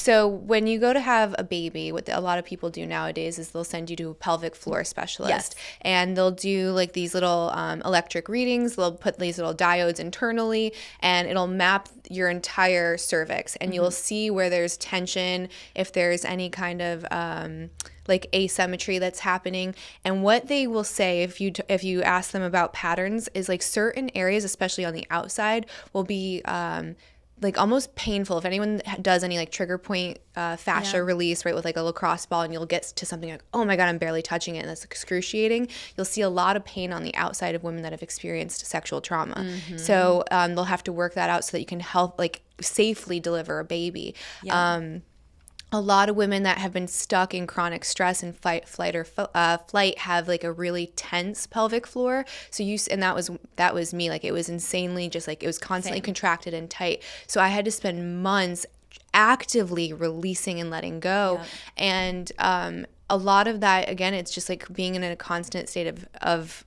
So when you go to have a baby, what a lot of people do nowadays is they'll send you to a pelvic floor specialist, and they'll do like these little electric readings. They'll put these little diodes internally, and it'll map your entire cervix, and you'll see where there's tension, if there's any kind of like asymmetry that's happening. And what they will say if you ask them about patterns is like certain areas, especially on the outside, will be like almost painful. If anyone does any like trigger point fascia release, right, with like a lacrosse ball, and you'll get to something like, oh my God, I'm barely touching it, and that's excruciating. You'll see a lot of pain on the outside of women that have experienced sexual trauma. So they'll have to work that out so that you can help like safely deliver a baby. A lot of women that have been stuck in chronic stress and flight have like a really tense pelvic floor. So and that was me. Like it was insanely just like it was constantly contracted and tight. So I had to spend months actively releasing and letting go. And a lot of that, again, it's just like being in a constant state of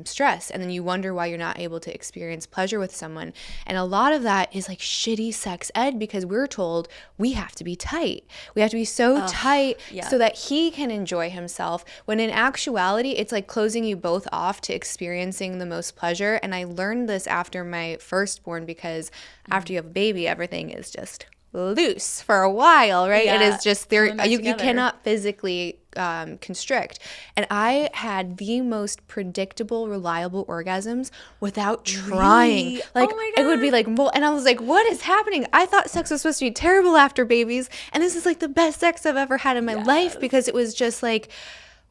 stress, and then you wonder why you're not able to experience pleasure with someone. And a lot of that is like shitty sex ed, because we're told we have to be tight. We have to be so tight so that he can enjoy himself, when in actuality it's like closing you both off to experiencing the most pleasure. And I learned this after my firstborn, because after you have a baby, everything is just loose for a while, right? It is just there. You cannot physically constrict. And I had the most predictable, reliable orgasms without trying. Really? Like, oh my God. it would be like, and I was like, what is happening? I thought sex was supposed to be terrible after babies, and this is like the best sex I've ever had in my life, because it was just like,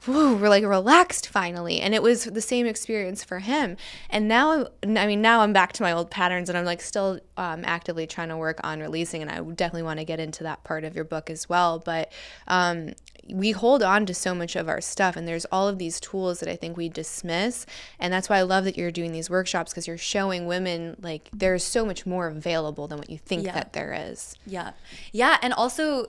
whoa, we're like relaxed finally. And it was the same experience for him. And now I'm back to my old patterns, and I'm like still actively trying to work on releasing. And I definitely want to get into that part of your book as well. But we hold on to so much of our stuff, and there's all of these tools that I think we dismiss. And that's why I love that you're doing these workshops, because you're showing women like there's so much more available than what you think that there is. Yeah. And also,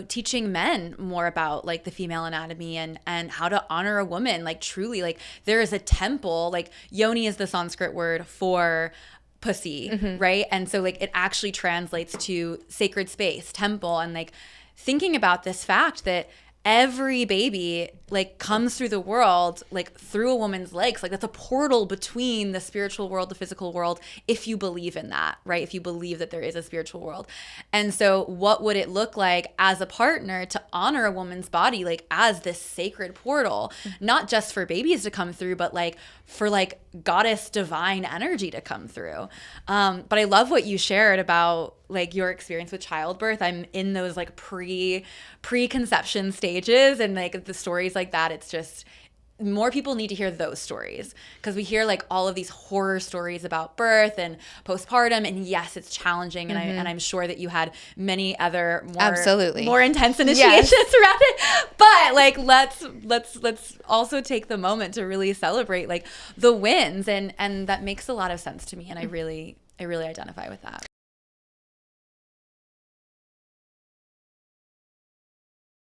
teaching men more about like the female anatomy and how to honor a woman. Like truly, like there is a temple, like yoni is the Sanskrit word for pussy, right? And so like it actually translates to sacred space, temple. And like thinking about this fact that every baby like comes through the world like through a woman's legs, like that's a portal between the spiritual world, the physical world, if you believe in that, right? If you believe that there is a spiritual world. And so what would it look like as a partner to honor a woman's body like as this sacred portal, not just for babies to come through, but like for like goddess divine energy to come through. But I love what you shared about like your experience with childbirth. I'm in those like preconception stages, and like the stories like that, it's just more people need to hear those stories, because we hear like all of these horror stories about birth and postpartum, and yes, it's challenging, and I'm sure that you had many other more intense initiations around it. But like let's also take the moment to really celebrate like the wins, and that makes a lot of sense to me, and I really identify with that.